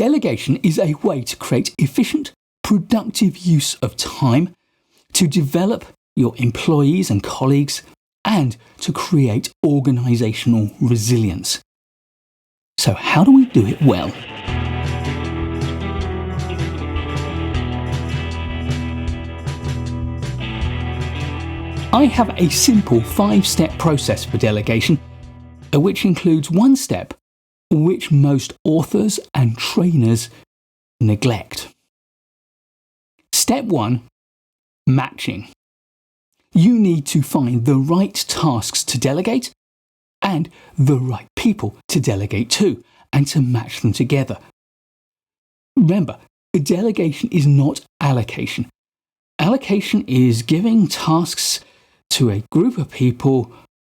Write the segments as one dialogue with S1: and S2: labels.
S1: Delegation is a way to create efficient, productive use of time, to develop your employees and colleagues, and to create organisational resilience. So how do we do it well? I have a simple 5-step process for delegation, which includes one step which most authors and trainers neglect. Step 1, matching. You need to find the right tasks to delegate and the right people to delegate to, and to match them together. Remember, delegation is not allocation. Allocation is giving tasks to a group of people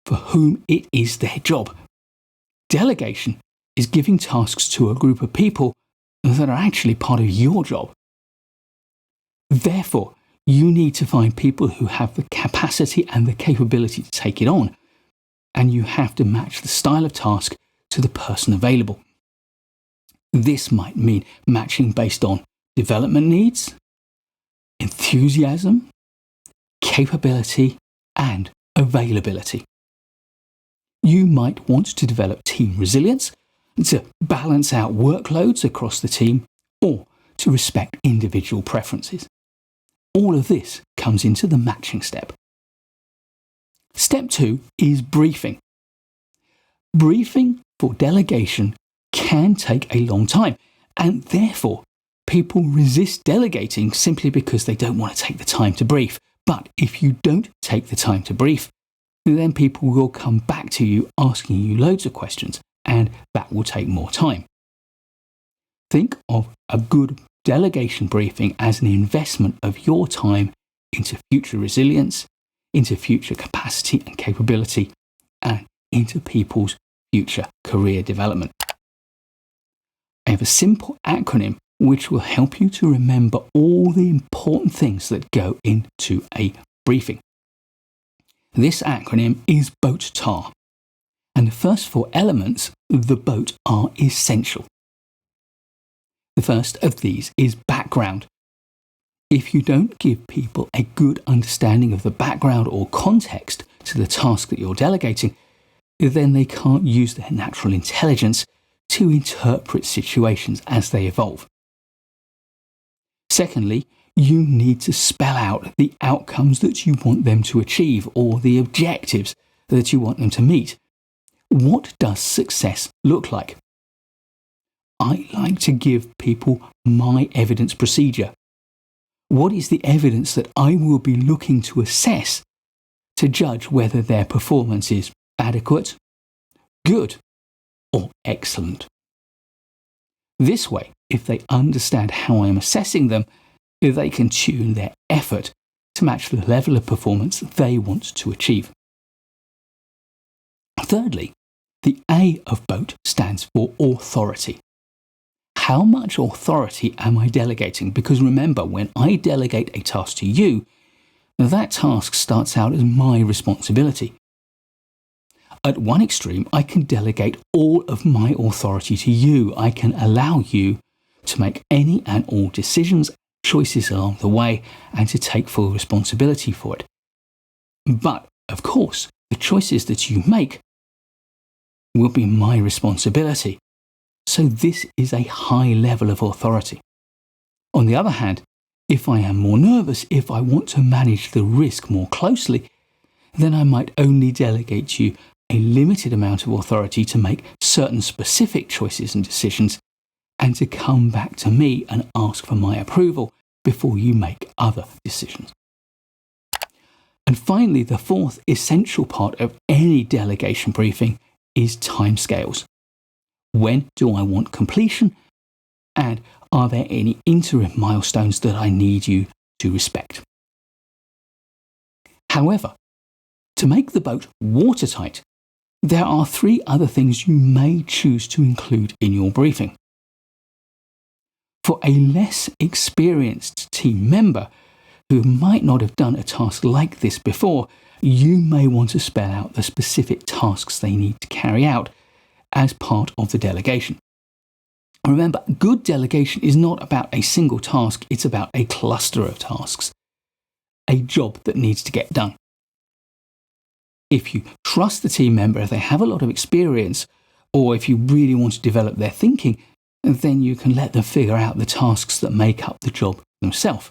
S1: for whom it is their job. Delegation is giving tasks to a group of people that are actually part of your job. Therefore, you need to find people who have the capacity and the capability to take it on, and you have to match the style of task to the person available. This might mean matching based on development needs, enthusiasm, capability, and availability. You might want to develop team resilience, to balance out workloads across the team, or to respect individual preferences. All of this comes into the matching step. Step 2 is briefing. Briefing for delegation can take a long time, and therefore people resist delegating simply because they don't want to take the time to brief. But if you don't take the time to brief, then people will come back to you asking you loads of questions, and that will take more time. Think of a good delegation briefing as an investment of your time into future resilience, into future capacity and capability, and into people's future career development. I have a simple acronym which will help you to remember all the important things that go into a briefing. This acronym is BOAT-TAR, and the first 4 elements of the BOAT are essential. The first of these is background. If you don't give people a good understanding of the background or context to the task that you're delegating, then they can't use their natural intelligence to interpret situations as they evolve. Secondly, you need to spell out the outcomes that you want them to achieve, or the objectives that you want them to meet. What does success look like? I like to give people my evidence procedure. What is the evidence that I will be looking to assess to judge whether their performance is adequate, good, or excellent? This way, if they understand how I am assessing them, they can tune their effort to match the level of performance they want to achieve. Thirdly, the A of BOAT stands for authority. How much authority am I delegating? Because remember, when I delegate a task to you, that task starts out as my responsibility. At one extreme, I can delegate all of my authority to you. I can allow you to make any and all decisions, choices along the way, and to take full responsibility for it. But, of course, the choices that you make will be my responsibility. So this is a high level of authority. On the other hand, if I am more nervous, if I want to manage the risk more closely, then I might only delegate you a limited amount of authority to make certain specific choices and decisions, and to come back to me and ask for my approval before you make other decisions. And finally, the 4th essential part of any delegation briefing is timescales. When do I want completion? And are there any interim milestones that I need you to respect? However, to make the boat watertight, there are 3 other things you may choose to include in your briefing. For a less experienced team member who might not have done a task like this before, you may want to spell out the specific tasks they need to carry out as part of the delegation. Remember, good delegation is not about a single task, it's about a cluster of tasks, a job that needs to get done. If you trust the team member, if they have a lot of experience, or if you really want to develop their thinking, then you can let them figure out the tasks that make up the job themselves.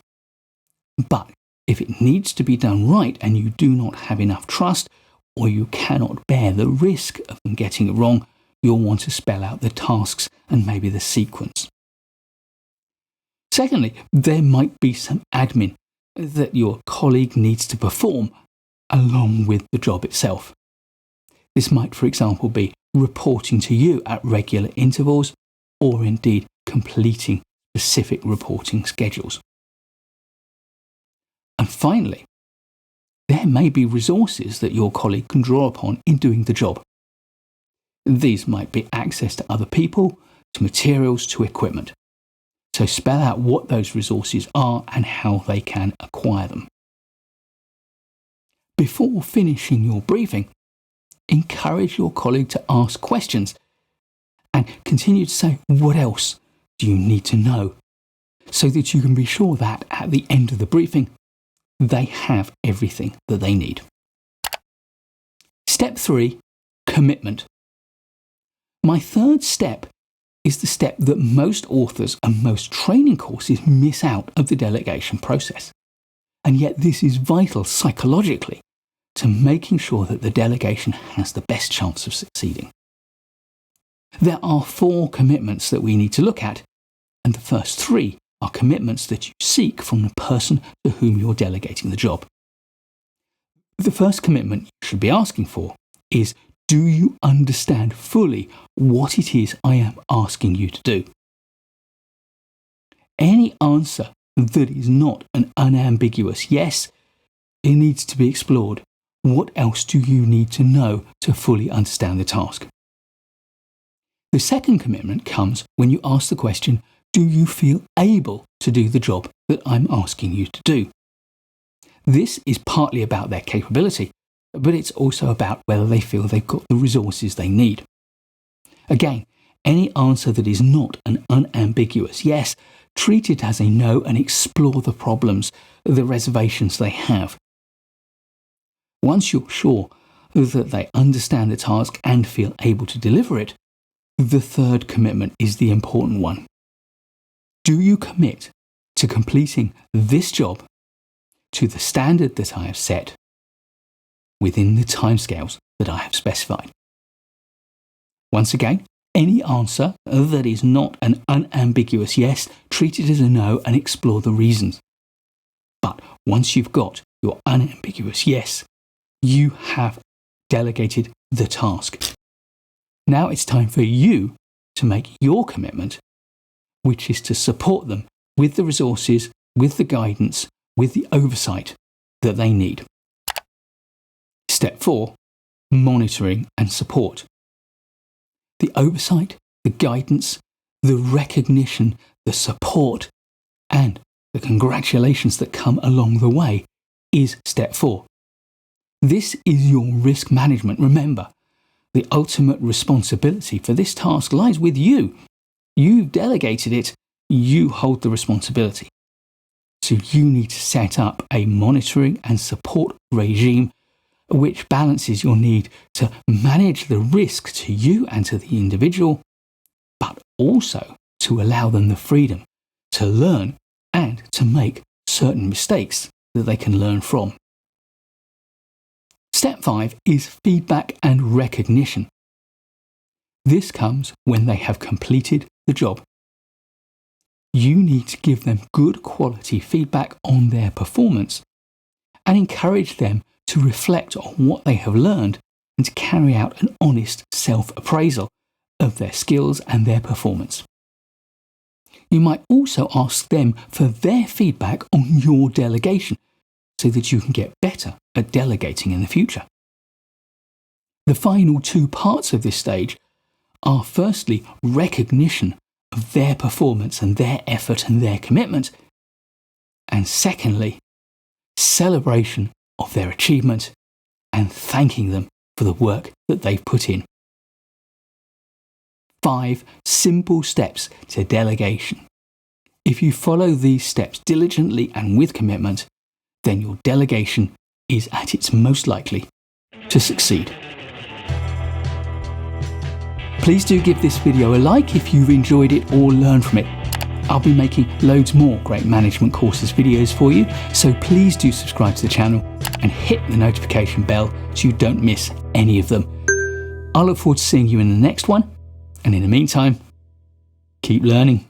S1: But if it needs to be done right and you do not have enough trust, or you cannot bear the risk of them getting it wrong, you'll want to spell out the tasks and maybe the sequence. Secondly, there might be some admin that your colleague needs to perform along with the job itself. This might, for example, be reporting to you at regular intervals, or indeed completing specific reporting schedules. And finally, there may be resources that your colleague can draw upon in doing the job. These might be access to other people, to materials, to equipment. So spell out what those resources are and how they can acquire them. Before finishing your briefing, encourage your colleague to ask questions and continue to say, what else do you need to know? So that you can be sure that at the end of the briefing, they have everything that they need. Step 3, commitment. My third step is the step that most authors and most training courses miss out of the delegation process. And yet this is vital psychologically to making sure that the delegation has the best chance of succeeding. There are 4 commitments that we need to look at, and the first 3 are commitments that you seek from the person to whom you're delegating the job. The first commitment you should be asking for is, do you understand fully what it is I am asking you to do? Any answer that is not an unambiguous yes, it needs to be explored. What else do you need to know to fully understand the task? The second commitment comes when you ask the question, do you feel able to do the job that I'm asking you to do? This is partly about their capability, but it's also about whether they feel they've got the resources they need. Again, any answer that is not an unambiguous yes, treat it as a no and explore the problems, the reservations they have. Once you're sure that they understand the task and feel able to deliver it, the third commitment is the important one. Do you commit to completing this job to the standard that I have set within the timescales that I have specified? Once again, any answer that is not an unambiguous yes, treat it as a no and explore the reasons. But once you've got your unambiguous yes, you have delegated the task. Now it's time for you to make your commitment, which is to support them with the resources, with the guidance, with the oversight that they need. Step 4, monitoring and support. The oversight, the guidance, the recognition, the support, and the congratulations that come along the way is step 4. This is your risk management. Remember, the ultimate responsibility for this task lies with you. You've delegated it, you hold the responsibility. So you need to set up a monitoring and support regime which balances your need to manage the risk to you and to the individual, but also to allow them the freedom to learn and to make certain mistakes that they can learn from. Step 5 is feedback and recognition. This comes when they have completed the job. You need to give them good quality feedback on their performance and encourage them to reflect on what they have learned and to carry out an honest self-appraisal of their skills and their performance. You might also ask them for their feedback on your delegation so that you can get better at delegating in the future. The final 2 parts of this stage are firstly recognition of their performance and their effort and their commitment, and secondly, celebration of their achievement and thanking them for the work that they've put in. 5 simple steps to delegation. If you follow these steps diligently and with commitment, then your delegation is at its most likely to succeed. Please do give this video a like if you've enjoyed it or learned from it. I'll be making loads more great management courses videos for you, so please do subscribe to the channel and hit the notification bell so you don't miss any of them. I look forward to seeing you in the next one, and in the meantime, keep learning.